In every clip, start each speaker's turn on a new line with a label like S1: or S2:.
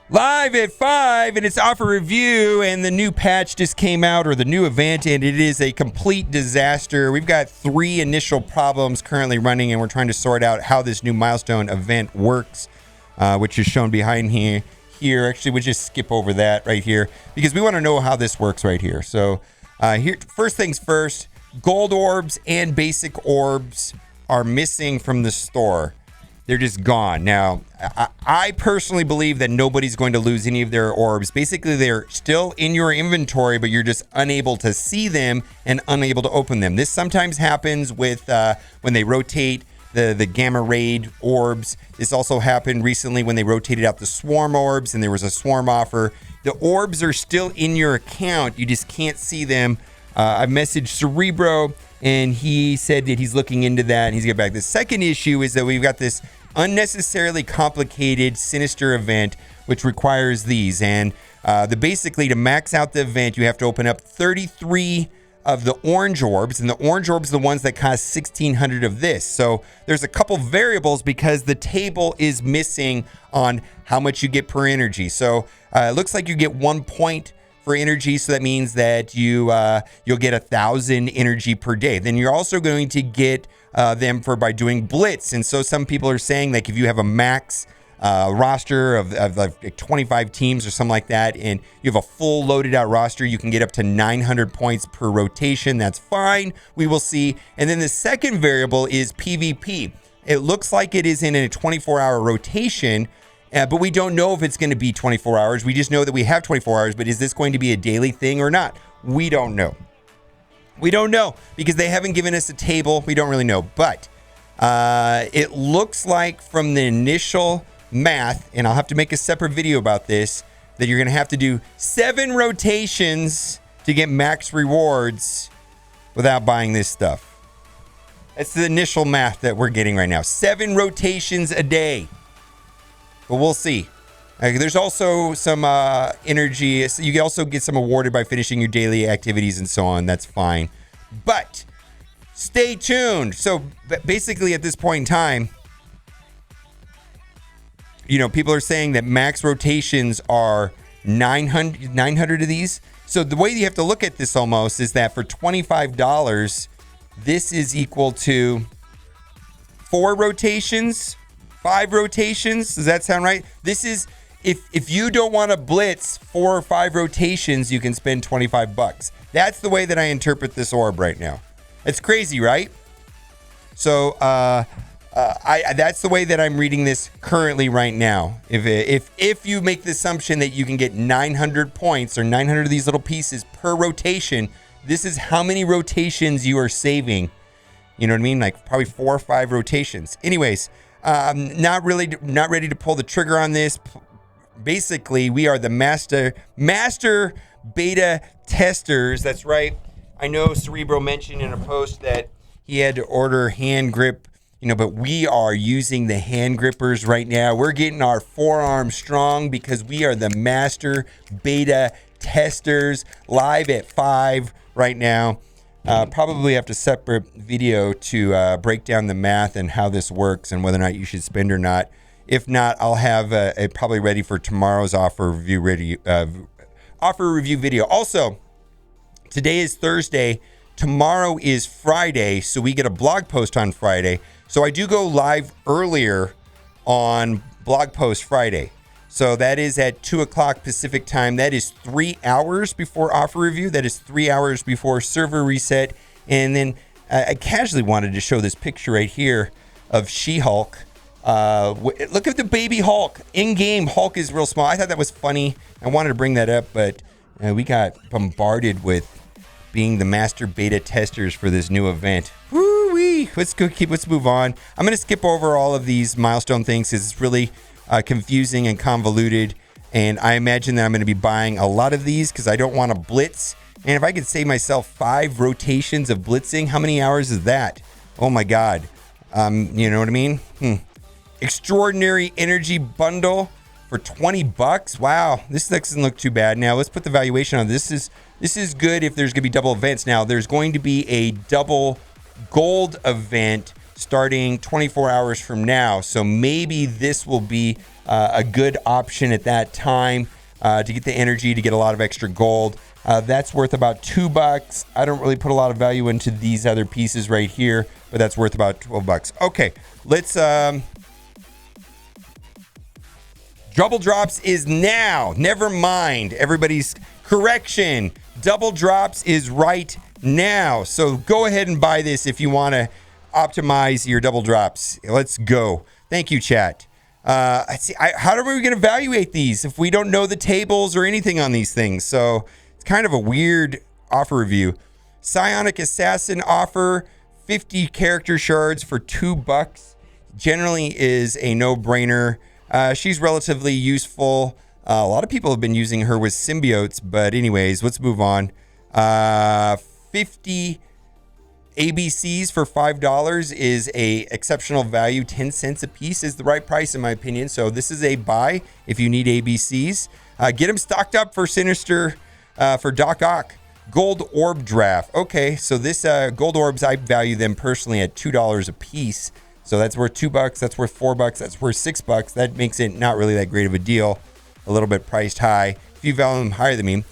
S1: Live at 5, and it's Offer Review, and the new patch just came out, or the new event, and it is a complete disaster. We've got 3 initial problems currently running, and we're trying to sort out how this new milestone event works, which is shown behind here. Actually, we'll just skip over that right here, because we want to know how this works right here. So, here, first things first, gold orbs and basic orbs are missing from the store. They're just gone. Now, I personally believe that nobody's going to lose any of their orbs. Basically, they're still in your inventory, but you're just unable to see them and unable to open them. This sometimes happens with when they rotate the Gamma Raid orbs. This also happened recently when they rotated out the Swarm orbs and there was a Swarm offer. The orbs are still in your account. You just can't see them. I messaged Cerebro, and he said that he's looking into that, and he's getting back. The second issue is that we've got this unnecessarily complicated Sinister event, which requires these. And basically, to max out the event, you have to open up 33 of the orange orbs, and the orange orbs are the ones that cost 1,600 of this. So there's a couple variables because the table is missing on how much you get per energy. So it looks like you get 1 point for energy, so that means that you'll get 1,000 energy per day. Then you're also going to get them by doing Blitz. And so some people are saying, like, if you have a max roster of like 25 teams or something like that, and you have a full loaded out roster, you can get up to 900 points per rotation. That's fine. We will see. And then the second variable is PvP. It looks like it is in a 24-hour rotation, but we don't know if it's going to be 24 hours. We just know that we have 24 hours, but is this going to be a daily thing or not? We don't know. We don't know because they haven't given us a table. We don't really know, but it looks like from the initial math, and I'll have to make a separate video about this, that you're going to have to do 7 rotations to get max rewards without buying this stuff. That's the initial math that we're getting right now. 7 rotations a day. But we'll see. There's also some energy. So you can also get some awarded by finishing your daily activities and so on. That's fine. But stay tuned. So basically at this point in time, you know, people are saying that max rotations are 900 of these. So the way you have to look at this almost is that for $25, this is equal to 4 rotations. 5 rotations. Does that sound right? This is if you don't want to blitz 4 or 5 rotations, you can spend $25. That's the way that I interpret this orb right now. It's crazy, right? So that's the way that I'm reading this currently right now. If you make the assumption that you can get 900 points or 900 of these little pieces per rotation, this is how many rotations you are saving. You know what I mean? Like probably 4 or 5 rotations. Anyways. Not ready to pull the trigger on this. Basically, we are the master beta testers. That's right. I know Cerebro mentioned in a post that he had to order hand grip, but we are using the hand grippers right now. We're getting our forearms strong because we are the master beta testers live at 5 right now. Probably have to separate video to break down the math and how this works and whether or not you should spend or not. If not, I'll have it probably ready for tomorrow's offer review video. Also, today is Thursday. Tomorrow is Friday, so we get a blog post on Friday. So I do go live earlier on blog post Friday. So that is at 2 o'clock Pacific time. That is 3 hours before offer review. That is 3 hours before server reset. And then I casually wanted to show this picture right here of She-Hulk. Look at the baby Hulk. In-game, Hulk is real small. I thought that was funny. I wanted to bring that up, but we got bombarded with being the master beta testers for this new event. Woo-wee. Let's move on. I'm going to skip over all of these milestone things because it's really confusing and convoluted, and I imagine that I'm going to be buying a lot of these because I don't want to blitz. And if I could save myself 5 rotations of blitzing, how many hours is that? Oh my god. You know what I mean? Extraordinary energy bundle for $20. Wow, this doesn't look too bad. Now let's put the valuation on this. This is good if there's going to be double events. Now there's going to be a double gold event starting 24 hours from now. So maybe this will be a good option at that time to get the energy, to get a lot of extra gold. That's worth about $2. I don't really put a lot of value into these other pieces right here, but that's worth about $12. Okay, let's... Double drops is now. Never mind. Everybody's correction. Double drops is right now. So go ahead and buy this if you want to optimize your double drops. Let's go. Thank you, chat. How are we going to evaluate these if we don't know the tables or anything on these things? So it's kind of a weird offer review. Psionic Assassin offer 50 character shards for $2. Generally is a no-brainer. She's relatively useful. A lot of people have been using her with symbiotes, but anyways, let's move on. 50 ABCs for $5 is a exceptional value. 10 cents a piece is the right price in my opinion. So this is a buy if you need ABCs. Get them stocked up for Sinister, for Doc Ock. Gold Orb draft. Okay, so this gold orbs, I value them personally at $2 a piece. So that's worth $2, that's worth $4, that's worth $6. That makes it not really that great of a deal. A little bit priced high. If you value them higher than me.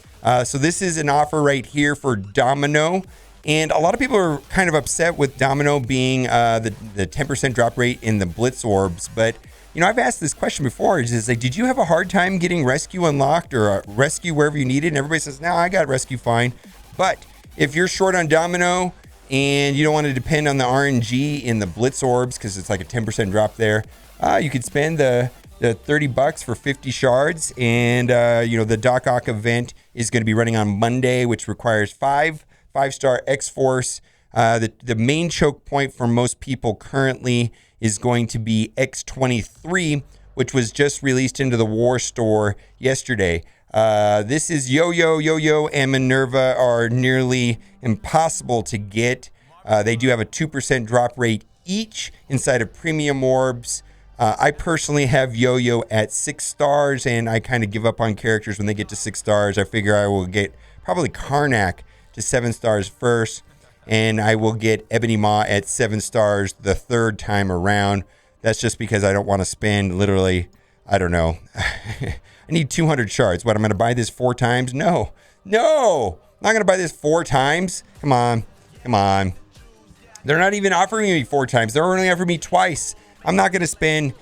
S1: So this is an offer right here for Domino. And a lot of people are kind of upset with Domino being the 10% drop rate in the Blitz Orbs. But, you know, I've asked this question before. It's like, did you have a hard time getting Rescue unlocked or Rescue wherever you need it? And everybody says, no, I got Rescue fine. But if you're short on Domino, and you don't want to depend on the RNG in the Blitz Orbs because it's like a 10% drop there, you could spend the $30 for 50 shards. And, you know, the Doc Ock event is going to be running on Monday, which requires 5-star X-Force. The main choke point for most people currently is going to be X23, which was just released into the War Store yesterday. This is Yoyo, and Minerva are nearly impossible to get. They do have a 2% drop rate each inside of premium orbs. I personally have Yoyo at 6 stars, and I kind of give up on characters when they get to 6 stars. I figure I will get probably Karnak to 7 stars first, and I will get Ebony Maw at 7 stars the third time around. That's just because I don't want to spend literally, I don't know. I need 200 shards. What, I'm going to buy this 4 times? No. I'm not going to buy this 4 times. Come on. They're not even offering me 4 times. They're only offering me twice. I'm not going to spend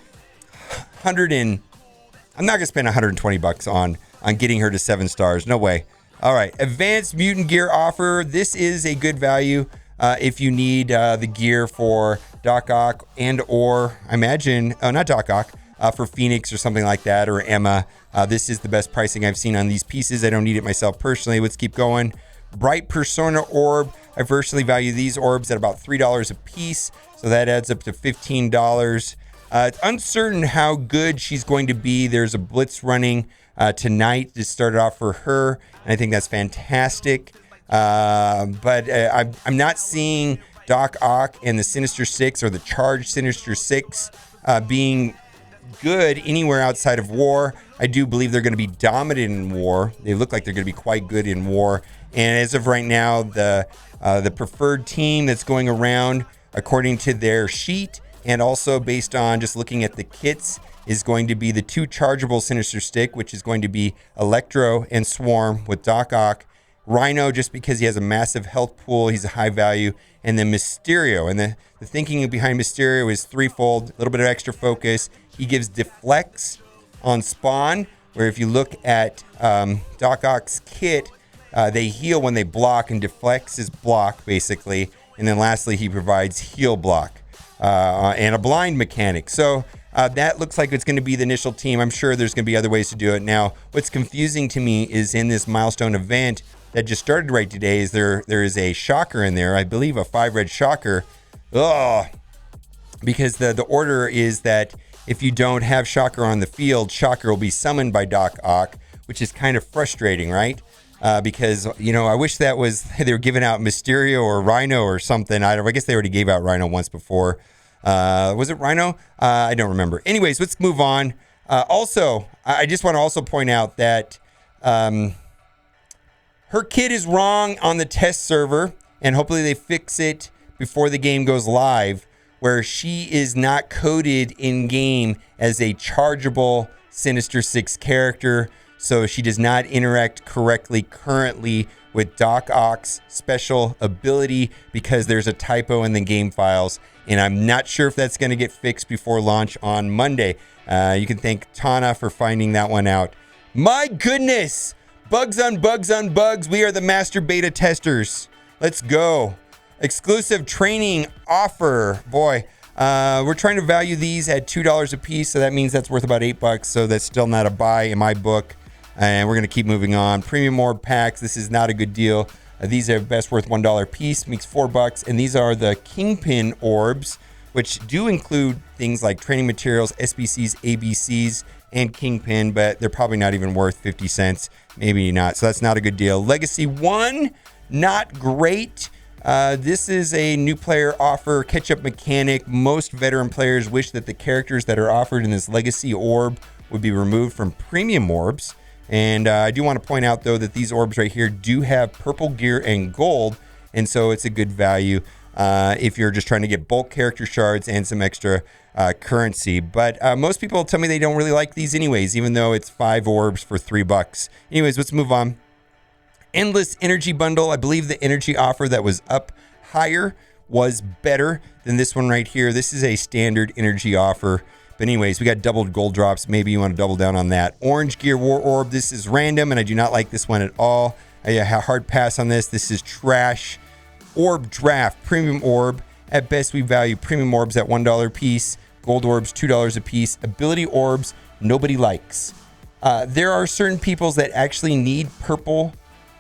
S1: $120 on getting her to 7 stars. No way. All right. Advanced Mutant gear offer. This is a good value if you need the gear for Doc Ock and or I imagine, not Doc Ock, for Phoenix or something like that, or Emma. This is the best pricing I've seen on these pieces. I don't need it myself personally. Let's keep going. Bright Persona Orb. I personally value these orbs at about $3 a piece, so that adds up to $15. It's uncertain how good she's going to be. There's a Blitz running tonight to start it off for her, and I think that's fantastic. But I'm not seeing Doc Ock and the Sinister 6 or the Charged Sinister 6 being good anywhere outside of War. I do believe they're going to be dominant in War. They look like they're going to be quite good in War. And as of right now, the preferred team that's going around, according to their sheet, and also based on just looking at the kits, is going to be the 2 chargeable Sinister Stick, which is going to be Electro and Swarm with Doc Ock. Rhino, just because he has a massive health pool, he's a high value. And then Mysterio. And the thinking behind Mysterio is threefold. A little bit of extra focus. He gives Deflects on Spawn, where if you look at Doc Ock's kit, they heal when they block, and Deflects is block, basically. And then lastly, he provides heal block and a blind mechanic. So that looks like it's going to be the initial team. I'm sure there's going to be other ways to do it. Now, what's confusing to me is in this milestone event that just started right today, is there is a shocker in there. I believe a 5-red shocker. Because the order is that if you don't have Shocker on the field, Shocker will be summoned by Doc Ock, which is kind of frustrating, right? Because, you know, I wish that was, they were giving out Mysterio or Rhino or something. I guess they already gave out Rhino once before. Was it Rhino? I don't remember. Anyways, let's move on. Also, I just want to also point out that her kit is wrong on the test server, and hopefully they fix it before the game goes live. where she is not coded in game as a chargeable Sinister 6 character, so she does not interact correctly currently with Doc Ock's special ability because there's a typo in the game files, and I'm not sure if that's going to get fixed before launch on Monday. You can thank Tana for finding that one out. My goodness! Bugs on bugs on bugs. We are the master beta testers. Let's go. Exclusive training offer. Boy, we're trying to value these at $2 a piece, so that means that's worth about $8, so that's still not a buy in my book. And we're going to keep moving on. Premium Orb packs. This is not a good deal. These are best worth $1 a piece, makes $4. And these are the Kingpin Orbs, which do include things like training materials, SBCs, ABCs, and Kingpin, but they're probably not even worth 50 cents. Maybe not. So that's not a good deal. Legacy 1, not great. This is a new player offer, catch-up mechanic. Most veteran players wish that the characters that are offered in this Legacy Orb would be removed from Premium Orbs. And I do want to point out, though, that these orbs right here do have purple gear and gold, and so it's a good value if you're just trying to get bulk character shards and some extra currency. But most people tell me they don't really like these anyways, even though it's 5 orbs for $3. Anyways, let's move on. Endless Energy Bundle. I believe the energy offer that was up higher was better than this one right here. This is a standard energy offer. But anyways, we got doubled gold drops. Maybe you want to double down on that. Orange Gear War Orb. This is random, and I do not like this one at all. I have a hard pass on this. This is trash. Orb Draft. Premium Orb. At best, we value Premium Orbs at $1 a piece. Gold Orbs, $2 a piece. Ability Orbs, nobody likes. There are certain peoples that actually need purple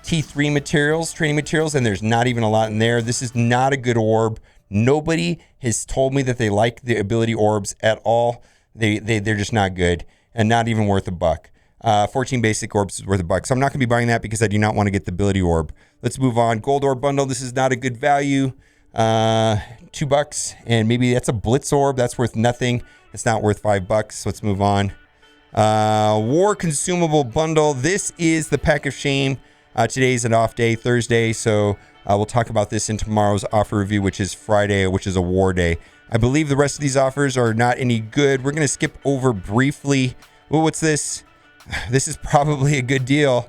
S1: T3 materials, training materials, and there's not even a lot in there. This is not a good orb. Nobody has told me that they like the ability orbs at all. They're just not good and not even worth $1. 14 basic orbs is worth $1. So I'm not going to be buying that because I do not want to get the ability orb. Let's move on. Gold Orb Bundle. This is not a good value. $2. And maybe that's a Blitz Orb. That's worth nothing. It's not worth $5. So let's move on. War Consumable Bundle. This is the pack of shame. Today's an off day, Thursday. So we'll talk about this in tomorrow's offer review, which is Friday, which is a war day. I believe the rest of these offers are not any good. We're going to skip over briefly. Well, what's this? This is probably a good deal.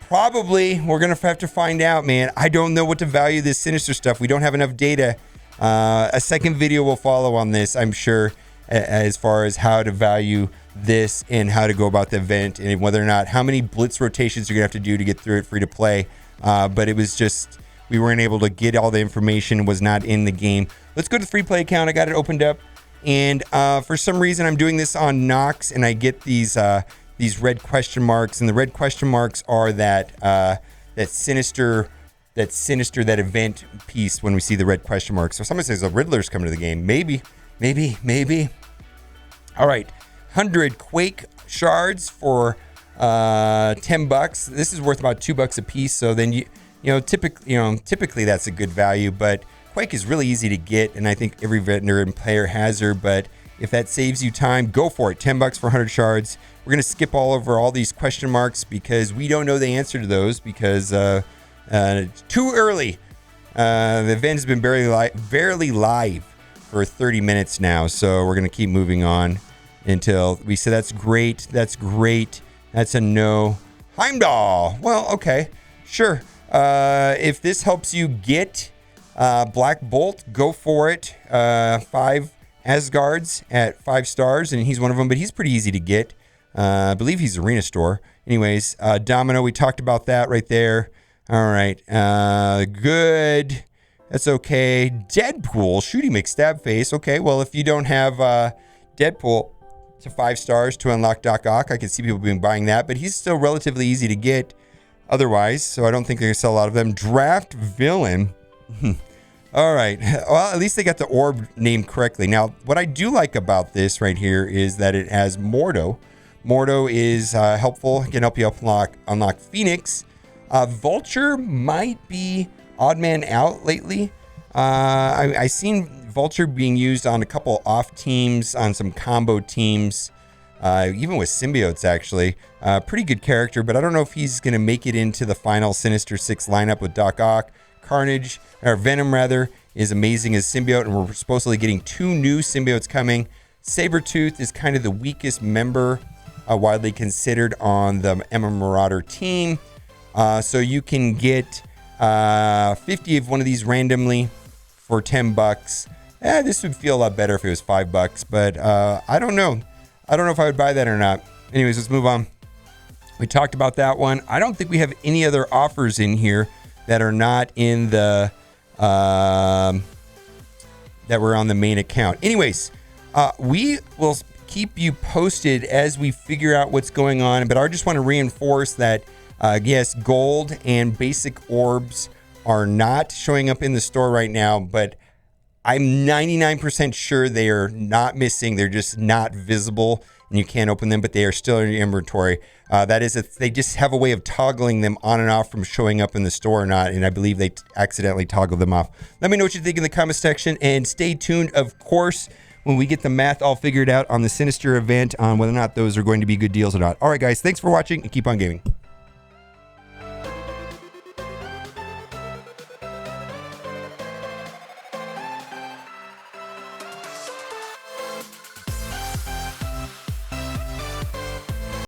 S1: Probably. We're going to have to find out, man. I don't know what to value this Sinister stuff. We don't have enough data. A second video will follow on this, I'm sure, as far as how to value this and how to go about the event and whether or not, how many Blitz rotations you're going to have to do to get through it free to play. But it was just, we weren't able to get all the information, was not in the game. Let's go to the free play account. I got it opened up. And for some reason, I'm doing this on Nox, and I get these red question marks. And the red question marks are that Sinister, that event piece when we see the red question marks. So someone says a Riddler's coming to the game. Maybe. All right. 100 Quake shards for $10. This is worth about $2 a piece. So then typically that's a good value, but Quake is really easy to get, and I think every vendor and player has her. But if that saves you time, go for it. $10 for 100 shards. We're gonna skip all over all these question marks because we don't know the answer to those because it's too early. The event has been barely live for 30 minutes now, so we're gonna keep moving on until we say that's great. That's a no. Heimdall. Well, okay, sure. If this helps you get Black Bolt, go for it. 5 Asgards at 5 stars, and he's one of them, but he's pretty easy to get. I believe he's Arena Store. Anyways, Domino, we talked about that right there. All right, good. That's okay. Deadpool, Shooty McStab Face. Okay, well, if you don't have Deadpool to 5 stars to unlock Doc Ock, I can see people being buying that, but he's still relatively easy to get otherwise, so I don't think they're going to sell a lot of them. Draft Villain. All right. Well, at least they got the orb named correctly. Now, what I do like about this right here is that it has Mordo. Mordo is helpful. It can help you unlock Phoenix. Vulture might be odd man out lately. I seen Vulture being used on a couple off teams, on some combo teams, even with symbiotes, actually. Pretty good character, but I don't know if he's going to make it into the final Sinister 6 lineup with Doc Ock. Carnage, or Venom rather, is amazing as symbiote, and we're supposedly getting 2 new symbiotes coming. Sabretooth is kind of the weakest member, widely considered on the Emma Marauder team. So you can get 50 of one of these randomly for $10. This would feel a lot better if it was $5, but I don't know. I don't know if I would buy that or not. Anyways, let's move on. We talked about that one. I don't think we have any other offers in here that are not in the that were on the main account. Anyways, we will keep you posted as we figure out what's going on. But I just want to reinforce that yes, gold and basic orbs are not showing up in the store right now, but I'm 99% sure they are not missing. They're just not visible and you can't open them, but they are still in your inventory. That is, they just have a way of toggling them on and off from showing up in the store or not, and I believe they accidentally toggled them off. Let me know what you think in the comment section, and stay tuned, of course, when we get the math all figured out on the Sinister event on whether or not those are going to be good deals or not. All right, guys, thanks for watching, and keep on gaming.